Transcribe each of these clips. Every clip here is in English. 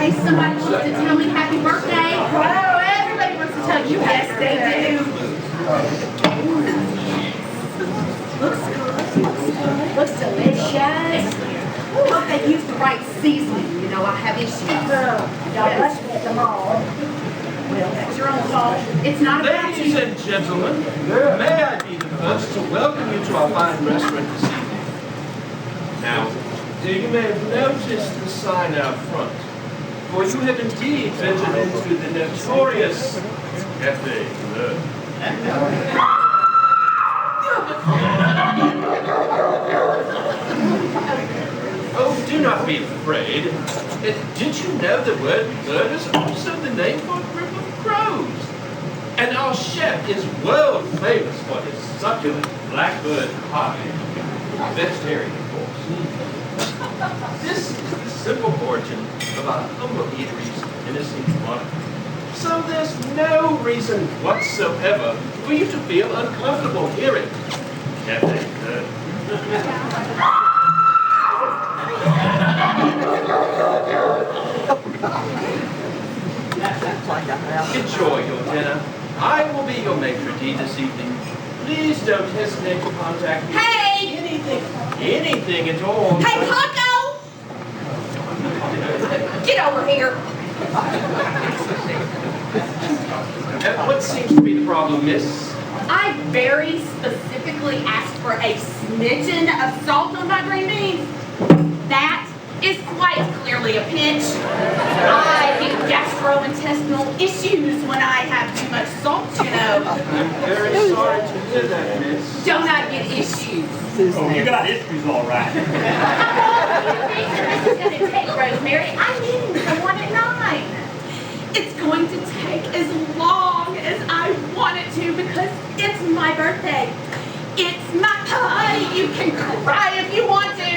case somebody wants to tell me happy birthday. Oh, everybody wants to tell you. Yes, they do. Looks good. Looks delicious. Hope they use the right seasoning. You know, I have issues. Y'all must get them all. Well, that's your own fault. It's not about you. Ladies and gentlemen, may I be the first to welcome you to our fine restaurant this evening. Now, you may have noticed the sign out front, for you have indeed ventured into the notorious Cafe Bleu. Oh, do not be afraid. Did you know the word bird is also the name for a group of crows? And our chef is world famous for his succulent blackbird pie. Vegetarian, of course. This is the simple origin of our humble eatery's innocent one. So there's no reason whatsoever for you to feel uncomfortable here at Cafe Bleu. Enjoy your dinner. I will be your maitre d' this evening. Please don't hesitate to contact me. Hey! Anything at all. Hey, Paco! Get over here. What seems to be the problem, miss? I very specifically asked for a smidgen of salt on my green beans. That is quite clearly a pinch. I get gastrointestinal issues when I have too much salt, you know. I'm very sorry to hear that, miss. Don't I get issues? Oh, you got issues all right. How long do you think this is going to take, Rosemary? I'm eating the one at 9. It's going to take as long as I want it to because it's my birthday. It's my party. You can cry if you want to.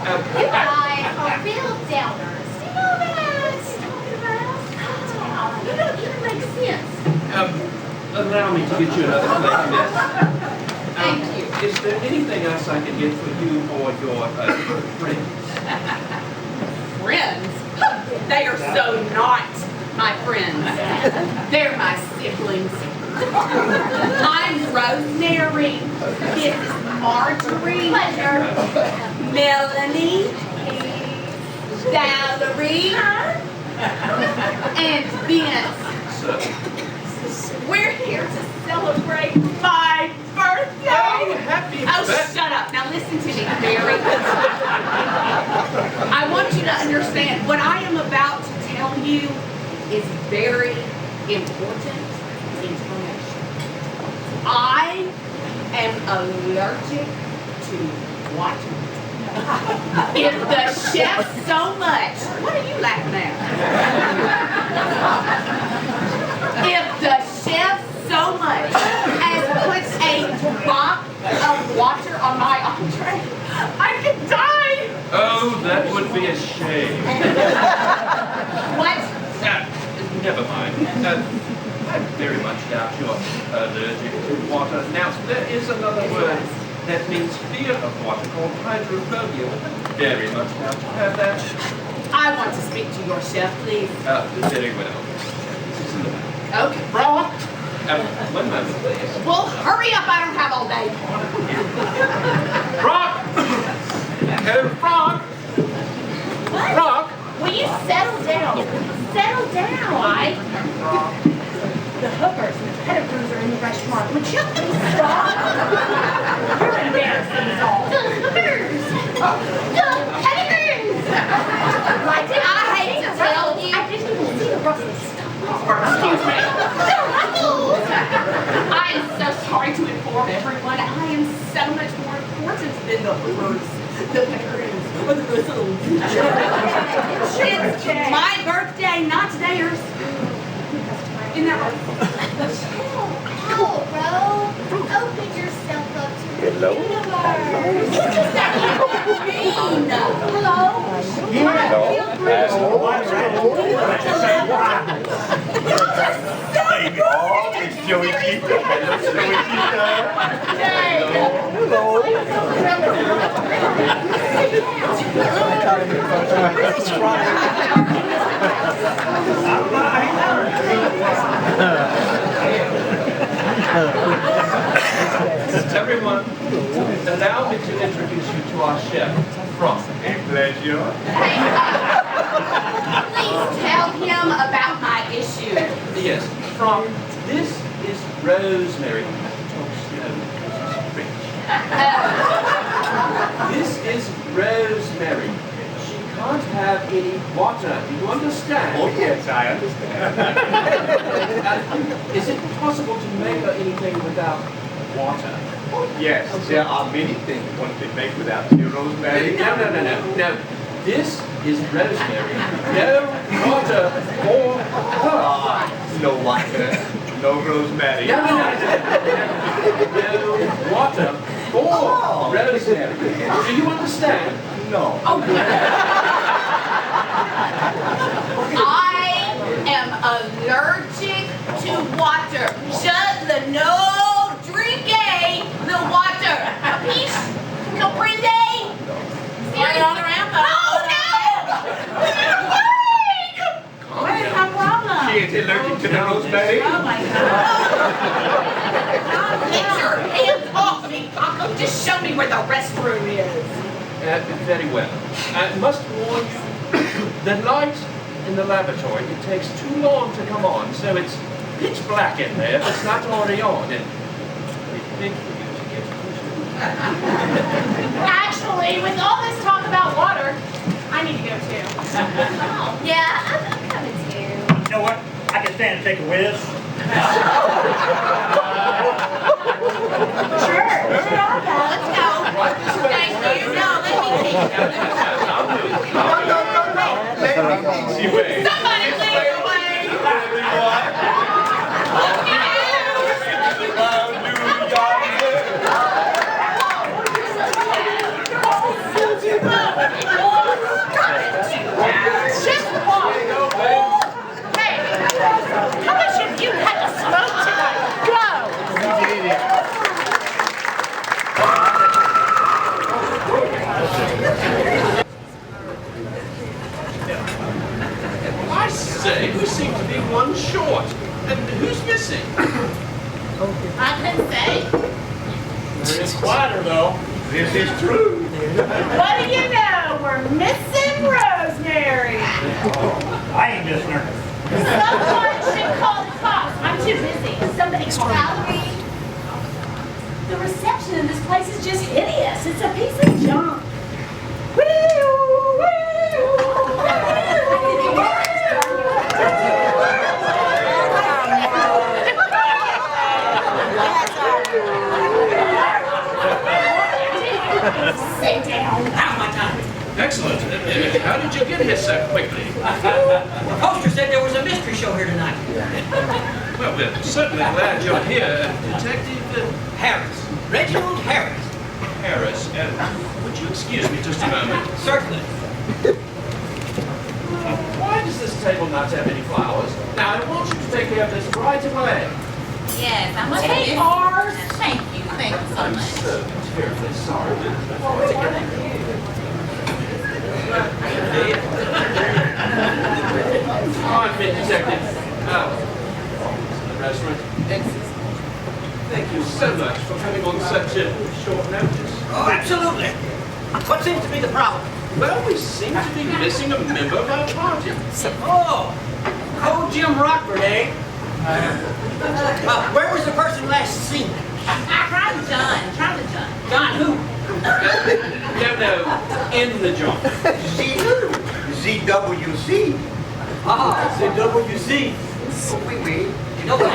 You guys are real downers. You know that? You don't even make sense. Allow me to get you another plate, miss. Thank you. Is there anything else I can get for you or your friends? Friends? They are so not my friends. They're my siblings. I'm Rosemary. This is Marjorie. Pleasure. Melanie. Valerie. And Vince. Sir. We're here to celebrate my birthday. Oh, happy birthday. Shut up. Now listen to me, Mary. I want you to understand what I am about to tell you is very important information. I am allergic to water. If the chef so much, what are you laughing at? If the chef so much as puts a drop of water on my entree, I could die. Oh, that would be a shame. What? Never mind. I very much doubt you're allergic to water. Now, there is another word that means fear of water called hydrophobia. Very much doubt you have that. I want to speak to your chef, please. Very well. This is in the back. Okay, Brock. One moment, please. Well, hurry up. I don't have all day. Brock! Brock! Brock! Will you settle down? Settle down. Why? The hookers and the pedicures are in the restaurant. Would you please stop? You're embarrassing us all. The hookers. The pedicures. I hate to tell you. I didn't even see the Brussels stuff. Excuse me. The Ruffles. I am so sorry to inform everyone. I am so much more important than the hookers, the pedicures, or the whistles. It's my birthday, not theirs. Isn't that right? Chill out, bro. Open yourself up to the universe. What does that even mean? Hello? It's Joey Keeper. Hello. Allow me to introduce you to our chef, From. A pleasure. Please tell him about my issue. Yes, From. This is Rosemary. Talk slow because it's French. This is Rosemary. She can't have any water. Do you understand? Oh, yes, I understand. Is it possible to make her anything without water? Yes, there are many things one can make without you, Rosemary. No. This is Rosemary. No water for her. No water, no Rosemary. No water for Rosemary. Do you understand? No. I am allergic to water. Just the no drinking the water. Capiche? Comprende? Carry on around. Oh no! What is my problem? She is allergic to the Rosemary. Oh my God. Get your hands off me, Paco. Just show me where the restroom is. Very well. I must warn you, the light in the lavatory, it takes too long to come on, so it's pitch black in there if it's not already on, and it's big for you to get to. Actually, with all this talk about water, I need to go too. Yeah, I'm coming too. You know what? I can stand and take a whiz. Sure, Let's go. Thank you. No, let me take it. I'll do it. Let me easy way. Somebody lead the way. just walk. Hey, how much have you had to smoke tonight? Go. I say, we seem to be one short. And who's missing? I couldn't say. It's quieter though. This is true. What do you know? We're missing Rosemary. I ain't missing her. Someone should call the cops. I'm too busy. Somebody call Valerie. The reception in this place is just hideous. It's a piece of junk. Sit down. Now's my time. Excellent. How did you get here so quickly? The poster said there was a mystery show here tonight. Well, we're certainly glad you're here. Detective Harris. Reginald Harris. Harris. Would you excuse me just a moment? Certainly. Why does this table not have any flowers? Now, I want you to take care of this right away. Yes, I'm gonna Take take ours. Thank you so I'm much. so terribly sorry. I've been detective. The restaurant. Thank you so much for coming on such a short notice. Oh, absolutely. What seems to be the problem? Well, we seem to be missing a member of our party. Oh, old Jim Rockford, eh? Where was the person last seen? Try the John. John who? No, in the job. ZWC. Ah, the WC. Oui, oui. No, no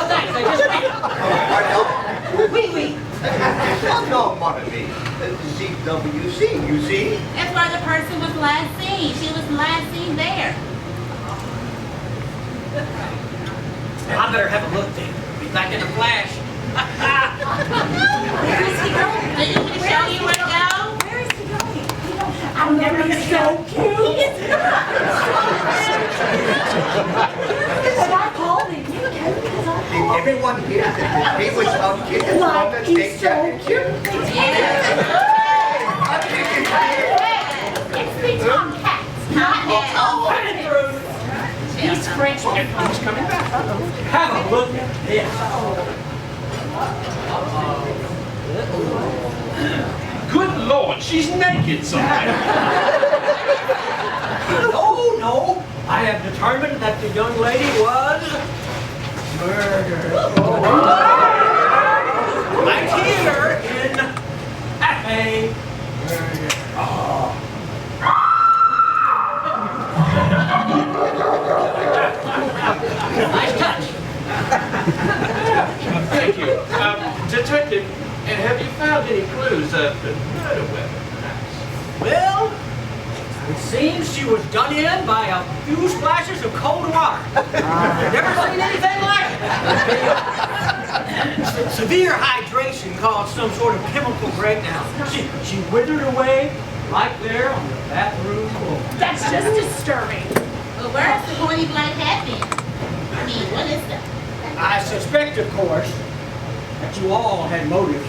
thanks, I just wait. Oui, oui. No, mon ami. ZWC, you see? That's where the person was last seen. She was last seen there. I better have a look then. Be back in a flash. Where is he going? Do you want me to show you where to go? Where is he going? I'm never gonna so cute. It's not. But I called him. You okay? Because I called Everyone here that he was on kids on Like, the he's state so championship. It's the Tomcats, not Tomcats. Tom. Yeah. He's French. And he's coming back. Have a look at this. Good Lord, she's naked somewhere. No. I have determined that the young lady was murdered. Right here in Cafe Murder. Nice touch. Thank you. Detective, have you found any clues of the murder weapon, perhaps? Well, it seems she was done in by a few splashes of cold water. Never seen anything like it. Severe hydration caused some sort of chemical breakdown. She withered away right there on the bathroom floor. That's just disturbing. But where's the pointy black hat then? I mean, what is that? I suspect, of course, that you all had motives.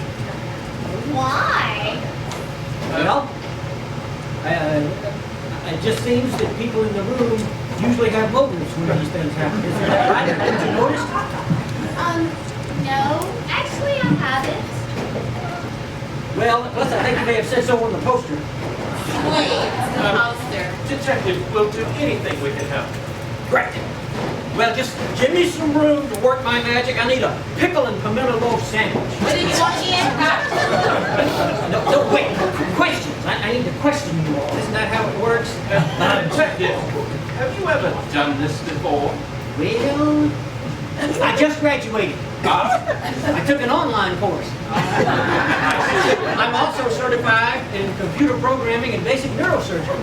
Why? Well, it just seems that people in the room usually have motives when these things happen. Isn't that right? Haven't you noticed? No. Actually, I haven't. Well, plus I think you may have said so on the poster. Wait, the poster. Detective, we'll do anything we can help. Great. Well, just give me some room to work my magic. I need a pickle and pimento loaf sandwich. What did you want again? No, wait. Questions. I need to question you all. Isn't that how it works? Detective, have you ever done this before? Well, I just graduated. I took an online course. I'm also certified in computer programming and basic neurosurgery.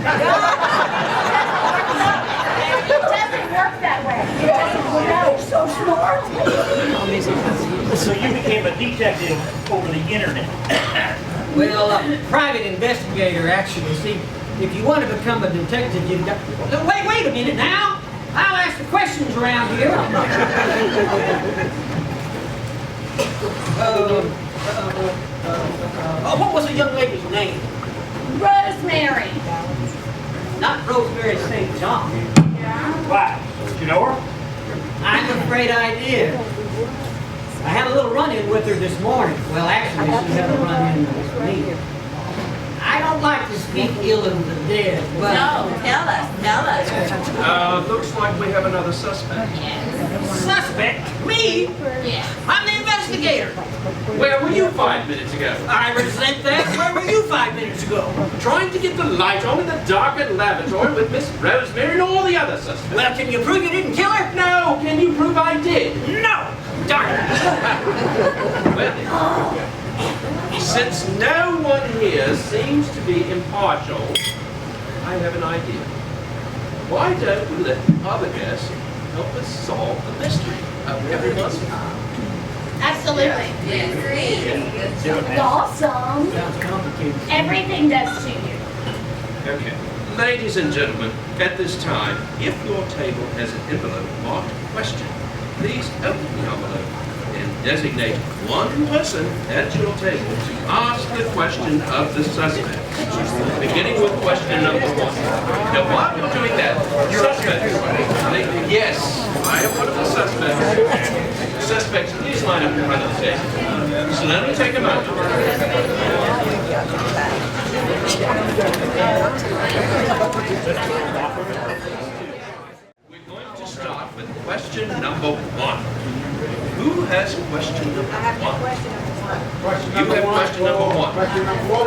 It doesn't work that way. It doesn't work out. You're so smart. So you became a detective over the internet. Well, a private investigator, actually. See, if you want to become a detective, you've got... Wait a minute now. I'll ask the questions around here. What was the young lady's name? Rosemary. Not Rosemary St. John. Why? Did you know her? I'm afraid I did. I had a little run-in with her this morning. Well, actually, she had a run-in with me. I don't like to speak ill of the dead, but... No, tell us. Looks like we have another suspect. Suspect? Me? Yeah. I'm the investigator. Where were you 5 minutes ago? I resent that. Where were you 5 minutes ago? Trying to get the light on in the darkened lavatory with Miss Rosemary and all the other suspects. Well, can you prove you didn't kill her? No, can you prove I did? No! Darn it! Well, since no one here seems to be impartial, I have an idea. Why don't we let other guests help us solve the mystery of every Muslim? Absolutely. Yes. Awesome. Sounds complicated. Everything does to you. Okay. Ladies and gentlemen, at this time, if your table has an envelope marked question, please open the envelope and designate one person at your table to ask the question of the suspect. Beginning with question number 1. Now, while you're doing that, suspects, yes, I am one of the suspects. Suspects, please line up in front of the table. So let me take a moment. We're going to start with question number 1. Who has question number 1? Question number one. You have question number 1. Question number one.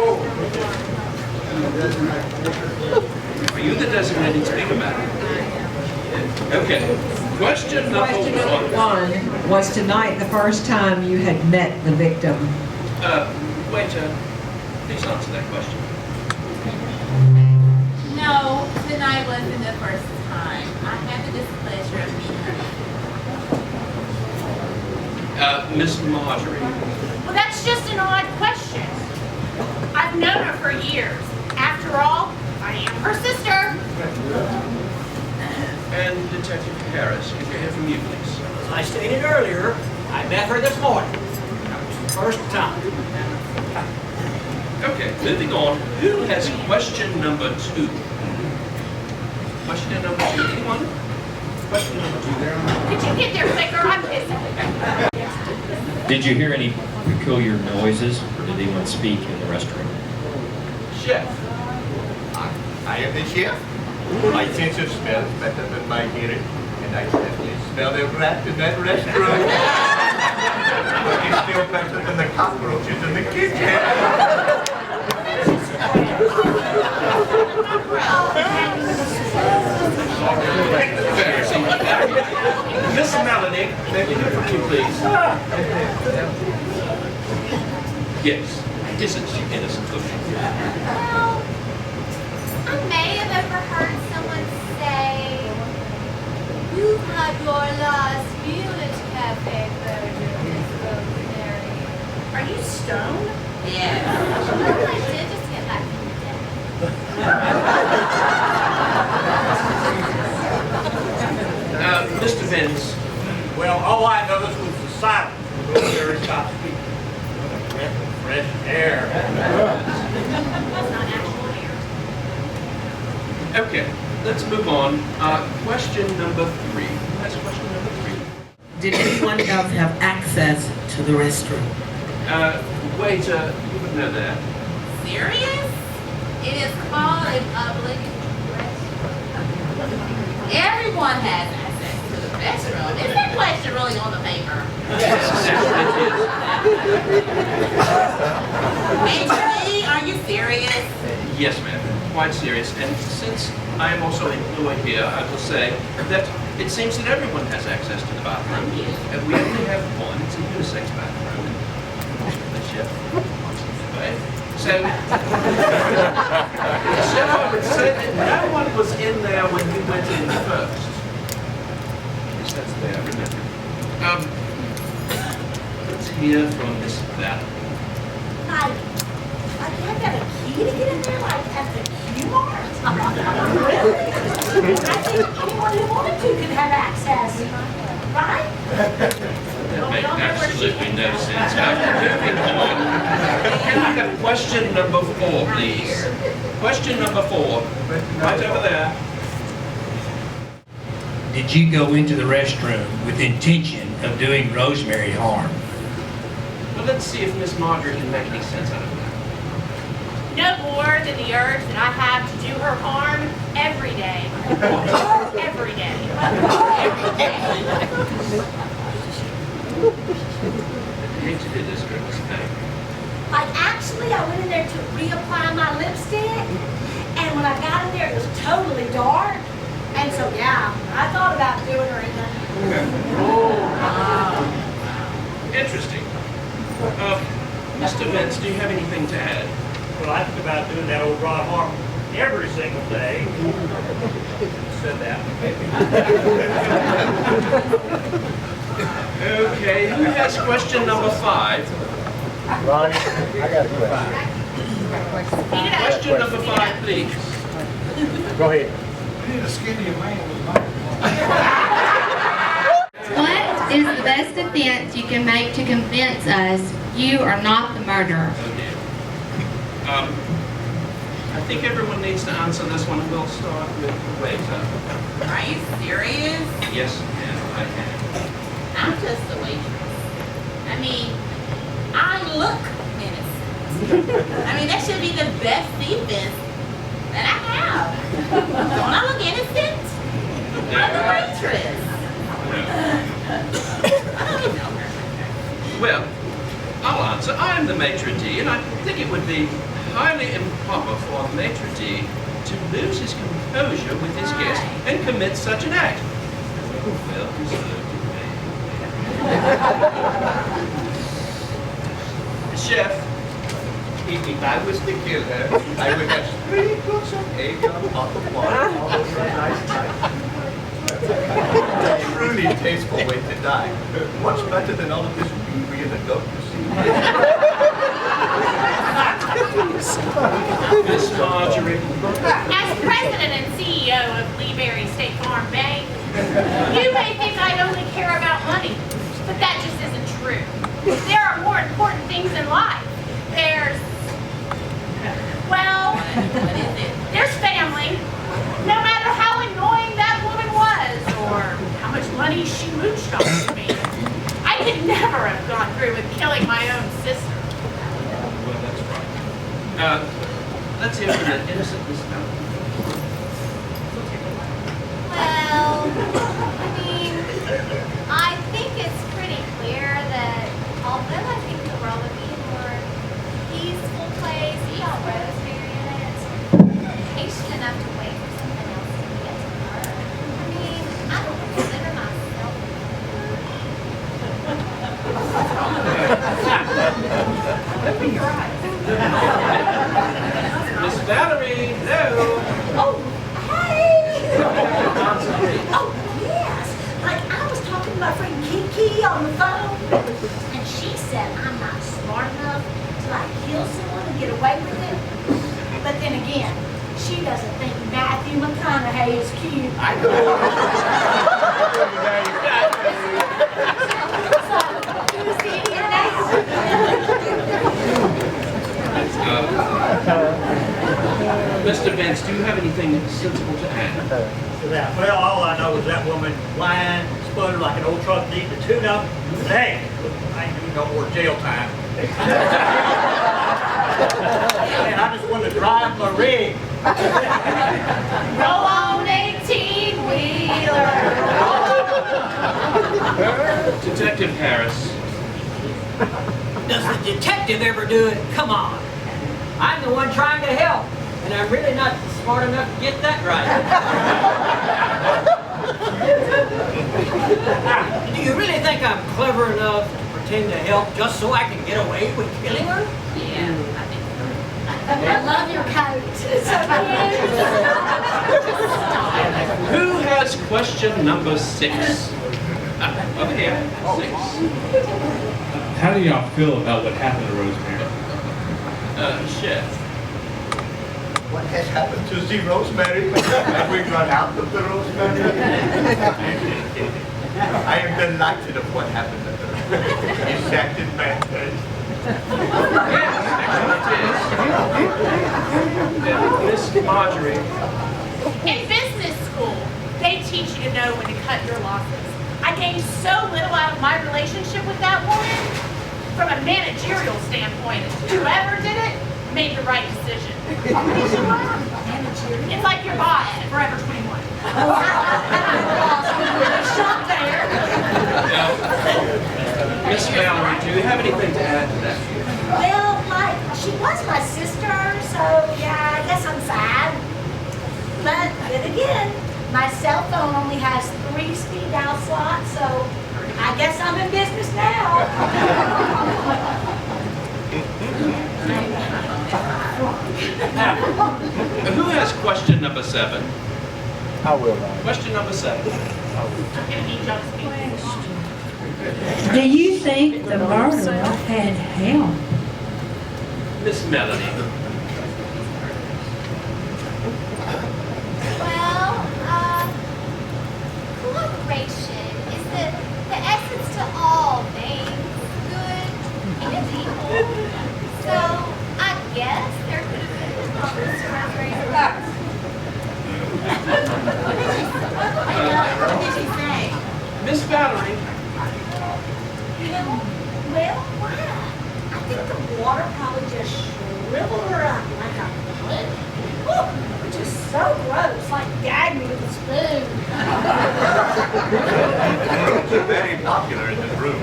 Are you the designated speaker, madam? Okay. Question number 1. Was tonight the first time you had met the victim? Waiter, please answer that question. No, tonight wasn't the first time. I had the displeasure of meeting her. Miss Marjorie. Well, that's just an odd question. I've known her for years. After all, I am her sister. And Detective Harris, could you hear from you, please? As I stated earlier, I met her this morning. That was the first time. Okay, moving on. Who has question number 2? Question number 2, anyone? question number 2 there. Could you get there quicker? I'm pissing. Did you hear any peculiar noises, or did anyone speak in the restroom? Chef. I am the chef. My sense of smell is better than my hearing, and I definitely smell a rat in that restaurant. But it's still better than the cockroaches in the kitchen. Miss Melanie, may we hear from you, please? Yes. Isn't she innocent looking? Well, I may have overheard someone say, "You've had your last meal at Cafe Burger, Miss Rosemary." Are you stoned? Yes. Well, I did just get back from the day. Mr. Vince. Well, all I noticed was the silence when Rosemary stopped speaking. Breath of fresh air. That's not actual air. Okay, let's move on. Question number 3. Who has question number 3? Did anyone else have access to the restroom? Waiter, you would know that. Serious? It is called a public restroom. Everyone has access to the restroom. Is that question really on the paper? Yes, Actually, are you serious? yes, ma'am. Quite serious. And since I am also employed here, I will say that it seems that everyone has access to the bathroom. And we only have one. It's a unisex bathroom. The chef wants it that way. So, Chef, I would say that no one was in there when you went in first. Yes, that's there, I remember. Let's hear from Miss Valerie. Like you got a key to get in there, like at the Q-Mart? Really? I think anyone who wanted to could have access, right? That makes absolutely no sense. Moving on. Can I have question number 4, please? Question number 4. Right over there. Did you go into the restroom with intention of doing Rosemary harm? Well, let's see if Miss Margaret can make any sense out of that. No more than the urge that I have to do her harm every day. Every day. I hate to do this, Chris. Like actually I went in there to reapply my lipstick, and when I got in there it was totally dark. And so yeah, I thought about doing her in there. Interesting. Mr. Vince, do you have anything to add? Well, I think about doing that old Rod Harmon every single day. Said that. Okay, who has question number 5? Ronnie, I got a question. Question number 5, please. Go ahead. What is the best defense you can make to convince us you are not the murderer? I think everyone needs to answer this one, and we'll start with the waiter. Are you serious? Yes, ma'am, I am. I'm just a waitress. I mean, I look innocent. I mean, that should be the best defense that I have. Don't I look innocent? I'm the waitress. I don't even know her. Well, I'll answer. I'm the maitre d', and I think it would be highly improper for a maitre d' to lose his composure with his guest and commit such an act. Well deserved. Chef, If I was the killer, I would have sprinkles of egg on top of water all over a nice night. Truly tasteful way to die. Much better than all of this beauty and the goat you see. Miss Marjorie. As president and CEO of Lee Berry State Farm Bank, you may think I only care about money, but that just isn't true. There are more important things in life. There's family. No matter how annoying that woman was, or gone through with killing my own sister. Well, that's right. Let's hear from the innocent Miss Mallory. Well, I mean, I think it's pretty clear that although I think the world would be a more peaceful place without Rosemary in it, patient enough to wait for something else to get to her. I mean, I don't consider myself Open your eyes. Miss Valerie, hello. Oh, hey! Oh, yes. Like, I was talking to my friend Kiki on the phone, and she said I'm not smart enough to, like, kill someone and get away with it. But then again, she doesn't think Matthew McConaughey is cute. I know. So, who's the idiot Mr. Vince, do you have anything sensible to add? To that. Well, all I know is that woman whined, sputtered like an old truck needing to tune up. But hey, I ain't doing no more jail time. Man, I just want to drive my rig. Roll on 18-wheeler. Detective Harris. Does the detective ever do it? Come on. I'm the one trying to help, and I'm really not smart enough to get that right. Do you really think I'm clever enough to pretend to help just so I can get away with killing her? Yeah, I think so. I love your coat. It's so cute. Who has question number 6? Over here. 6. How do y'all feel about what happened to Rosemary? Chef. What has happened to the rosemary? Have we run out of the rosemary? I am delighted of what happened to her. Is that in bad taste? Yes, Miss Marjorie. In business school, they teach you to know when to cut your losses. I gained so little out of my relationship with that woman. From a managerial standpoint, whoever did it made the right decision. It's like your boss at Forever 21. Shop there. Miss Valerie, do you have anything to add to that? Well, like, she was my sister, so yeah, I guess I'm sad. But then again, my cell phone only has 3 speed dial slots, so I guess I'm in business now. Who has question number 7? I will. Question number 7. I'm gonna need y'all to speak. Do you think the murderer had help? Miss Melanie. Well, cooperation is the essence to all things, good and evil. So, I guess there could have been an officer What did she say? Miss Valerie. Well, why? I think the water probably just shriveled her up like a pudding. Which is so gross, like gag me with a spoon. Rooms are very popular in this room.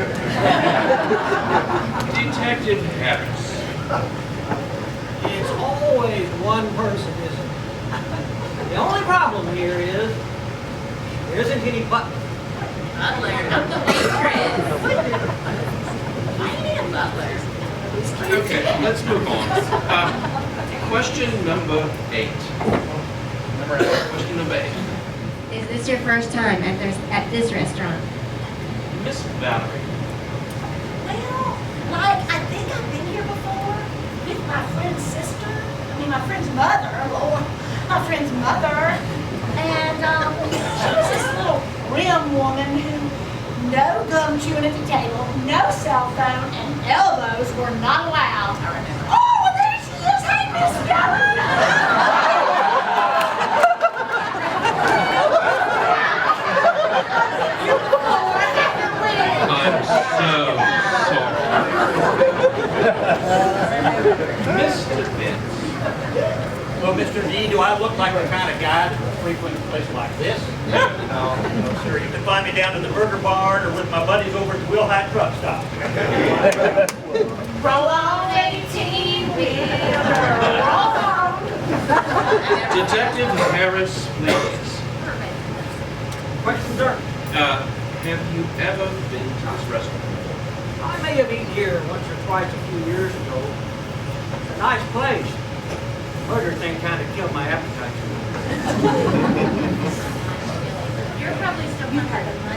Detective Harris. It's always one person, isn't it? The only problem here is there isn't any butler. Butler, I'm the waitress. I need a butler. Okay, let's move on. Question number 8. Question number 8. Is this your first time at this restaurant? Miss Valerie. Well, like, I think I've been here before with my friend's sister. I mean, my friend's mother, Lord. My friend's mother. And, she was this little grim woman who no gum chewing at the table, no cell phone, and elbows were not allowed. I remember. Oh, well, there she is. Hey, Miss Valerie. I'm so sorry. Mr. Vince. Well, Mr. D, do I look like the kind of guy that would frequent a place like this? No, sir. You can find me down at the burger barn or with my buddies over at the Wheel High Truck Stop. Roll on 18 wheeler, roll on. Detective Harris, please. Question, sir. Have you ever been to this restaurant? I may have eaten here once or twice a few years ago. It's a nice place. Murder thing kind of killed my appetite. You're probably still part of the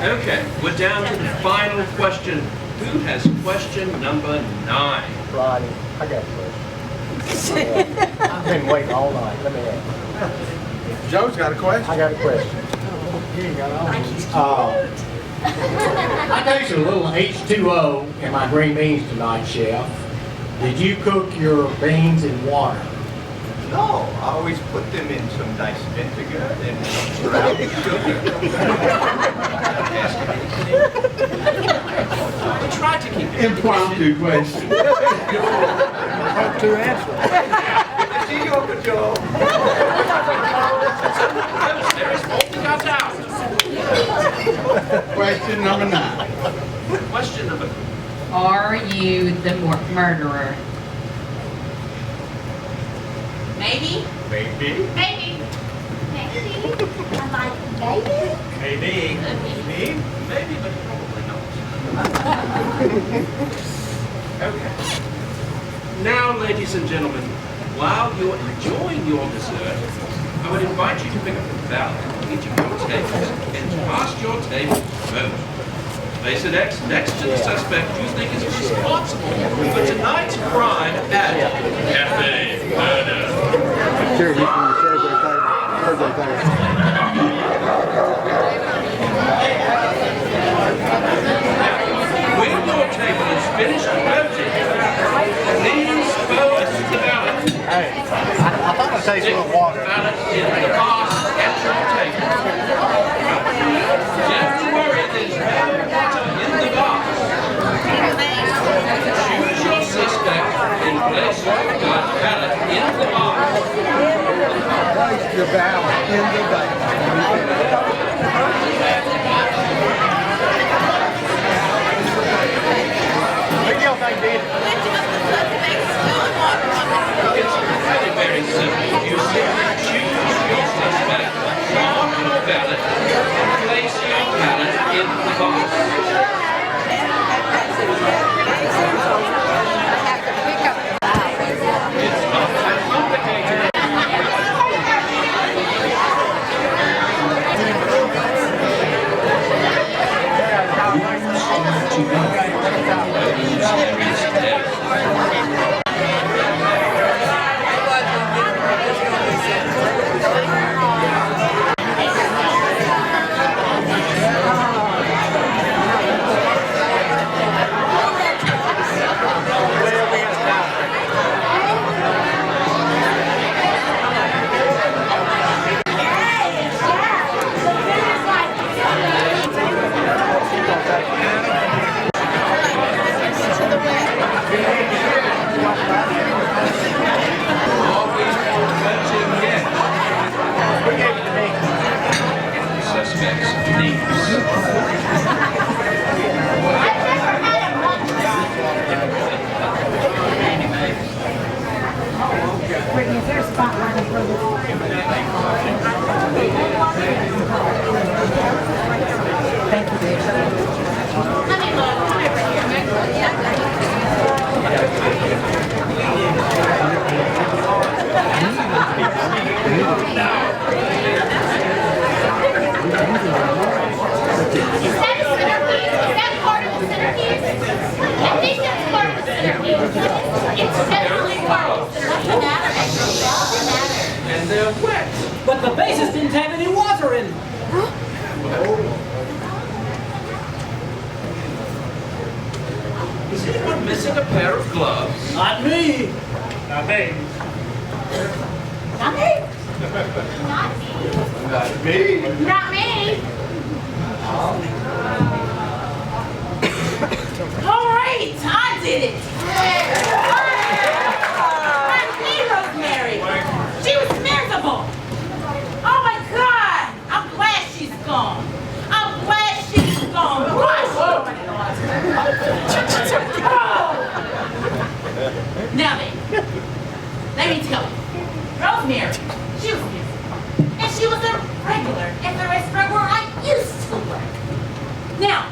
Okay, we're down to the final question. Who has question number 9? Ronnie, I got a question. I've been waiting all night. Let me ask. Joe's got a question. I got a question. You ain't got all. I tasted a little H2O in my green beans tonight, Chef. Did you cook your beans in water? No, I always put them in some nice vinegar and some brown sugar. We tried to keep it Impromptu question. Impromptu answer. Good to see you, Uncle Joe. There is bolting us out. Question number 9. Question number 9. Are you the murderer? Maybe. Maybe. Maybe. I'm like, maybe? Maybe. Maybe, but probably not. Okay. Now, ladies and gentlemen, while you're enjoying your dessert, I would invite you to pick up a ballot on each of your tables and cast your table vote. Place an X next to the suspect you think is responsible for tonight's crime at Cafe Murder. Sure, you can share their When your table is finished voting, please vote the ballot. Hey, I thought I tasted a little water. Ballot in the box at your table. Don't worry, there's no water in the box. Choose your suspect and place your ballot in the box. Place your ballot in the box. What do y'all think, Dad? It's really very simple. You simply choose your suspect, mark your ballot, and place your ballot in the box. It's not that complicated. Brittany, is there a spotlight for this? Thank you, Dave. And they're wet. But the bases didn't have any water in them. Is anyone missing a pair of gloves? Not me. Not me. Not me. Not me. Not me. great. I did it. My name Rosemary. She was miserable. Oh my God. I'm glad she's gone. I'm glad she's gone. Now then, let me tell you. Rosemary, she was miserable. And she was a regular at the restaurant where I used to work. Now,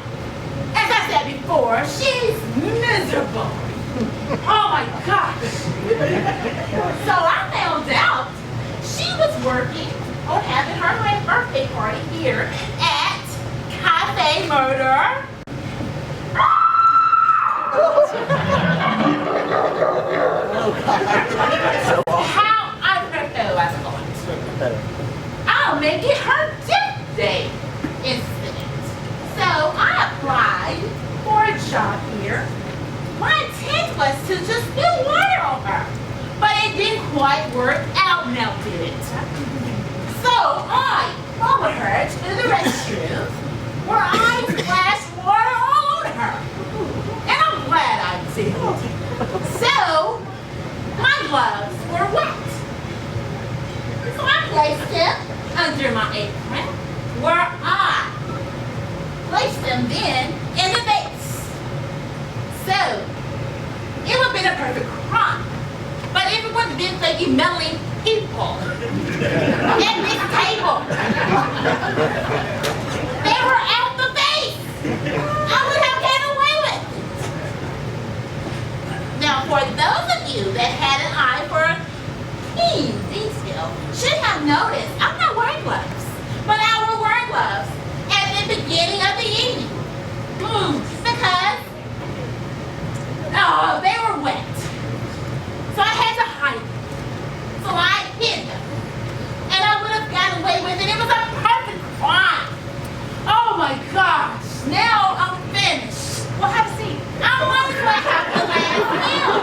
as I said before, she's miserable. Oh my gosh. So I found out she was working on having her birthday party here at Cafe Murder. How apropos, I thought. I'll make it her death day incident. So I applied for a job here. My intent was to just spill water on her, but it didn't quite work out now, did it? So I followed her to the restroom where I splashed water all on her. And I'm glad I did. So my gloves were wet. So I placed them under my apron where I placed them then in the vase. So, it would have been a perfect crime. But if it wouldn't have been for you meddling people at this table, they were out the vase. I would have got away with it. Now, for those of you that had an eye for keen detail, should have noticed I'm not wearing gloves, but I will wear gloves at the beginning of the evening. Because, oh, they were wet. So I had to hide them. So I hid them. And I would have gotten away with it. It was a perfect crime. Oh my gosh. Now I'm finished. Well, have a seat. I want to have the last meal.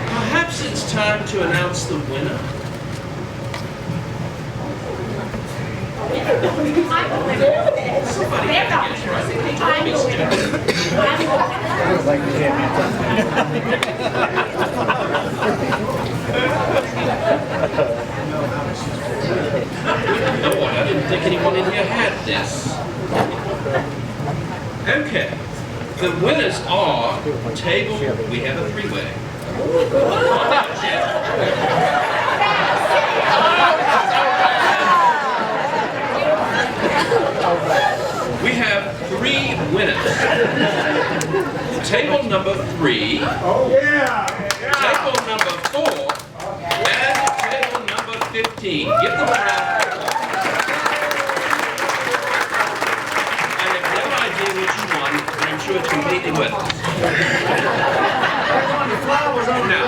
Perhaps it's time to announce the winner. Somebody can guess, right? Lord, I didn't think anyone in here had this. Okay. The winners are table. We have a three-way. We have three winners. Table number 3. Oh, yeah. Table number 4. And table number 15. Give them a round. I have no idea which you won, but I'm sure it's completely worth it. Now,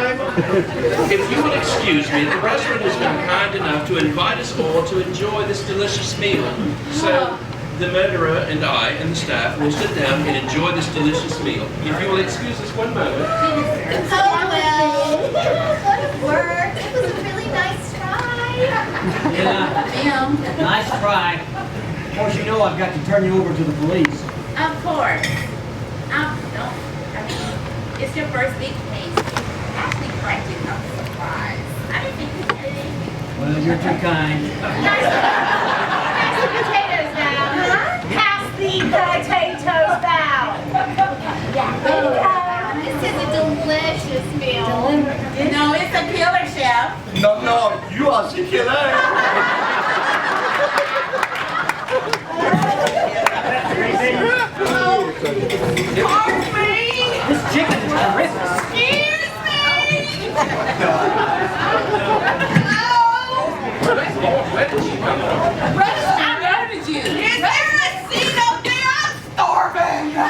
if you will excuse me, the restaurant has been kind enough to invite us all to enjoy this delicious meal. So, the murderer and I and the staff will sit down and enjoy this delicious meal. If you will excuse us one moment. Oh, well. Good work. It was a really nice try. Yeah, nice try. Of course, you know I've got to turn you over to the police. Of course. It's your first big case. Actually, practically not a surprise. I didn't think you had anything. Well, you're too kind. Pass the potatoes now. Pass the potatoes now. Yeah. This is a delicious meal. No, it's a killer, chef. No, you are the killer. Pardon me. This chicken is terrific. Excuse me. I murdered you. Is there a seat up there? I'm starving. Oh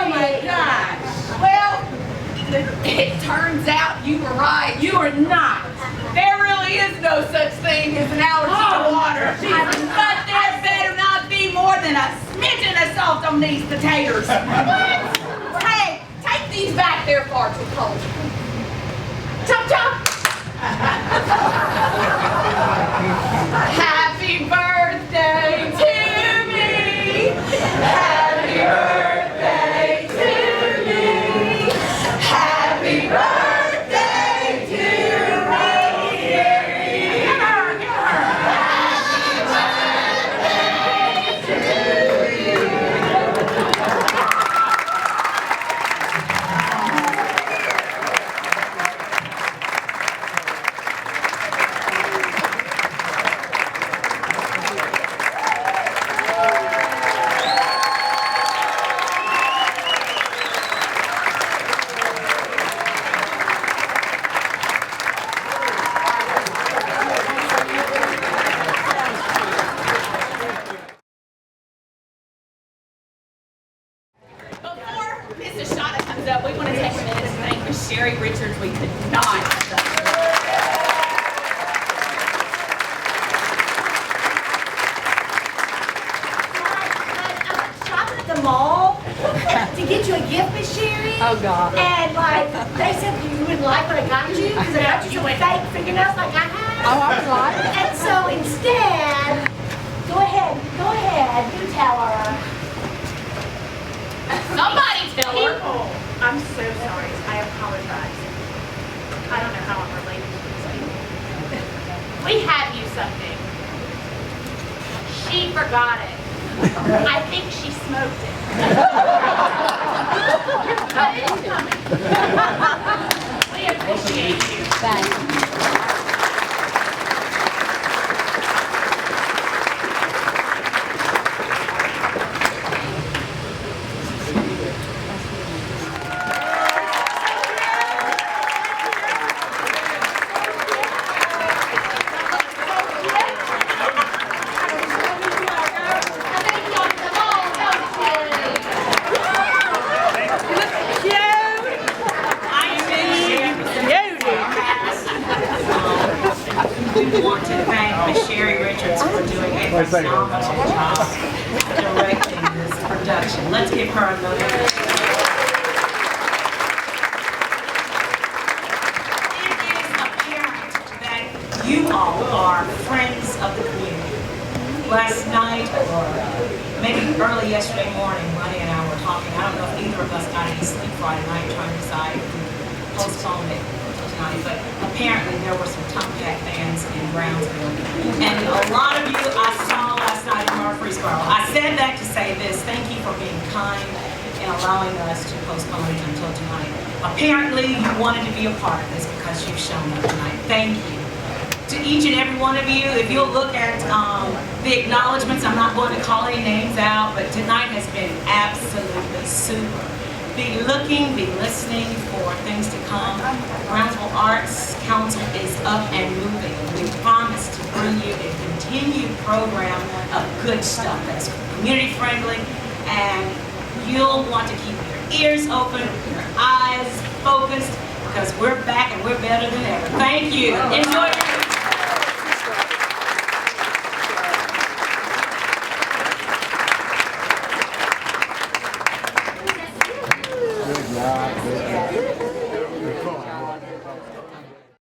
my gosh. Well, it turns out you were right. You are not. There really is no such thing as an allergy to water. But there better not be more than a smidgen of salt on these potatoes. What? far too cold. Chop chop! Happy birthday to me! Happy birthday to me! Happy birthday to me! Give her! Before Mr. Shada comes up, we want to take a minute to thank Miss Sherry Richards. We could not. Shopping at the mall to get you a gift, Miss Sherry. Oh, God. And like they said you wouldn't like what I got you because I got you some fake fingernails like I have. Oh, I would like. And so instead, go ahead, you tell her. Somebody tell her. People, I'm so sorry. I apologize. I don't know how I'm related to these people. We have you something. She forgot it. I think she smoked it. But it's coming. We appreciate you. Thanks. We want to thank Miss Sherry Richards for doing a phenomenal job directing this production. Let's give her another. It is apparent that you all are friends of the community. Last night, or maybe early yesterday morning, Money and I were talking. I don't know if either of us got any sleep Friday night trying to decide if we postponed it tonight, but apparently there were some Tomcat fans in Brownsville. And a lot of you I saw last night in Murfreesboro. I said that to say this: thank you for being kind and allowing us to postpone it until tonight. Apparently you wanted to be a part of this because you've shown up tonight. Thank you. To each and every one of you, if you'll look at the acknowledgments, I'm not going to call any names out, but tonight has been absolutely super. Be looking, be listening for things to come. Brownsville Arts Council is up and moving. We promise to bring you a continued program of good stuff that's community friendly, and you'll want to keep your ears open, your eyes focused, because we're back and we're better than ever. Thank you. Enjoy your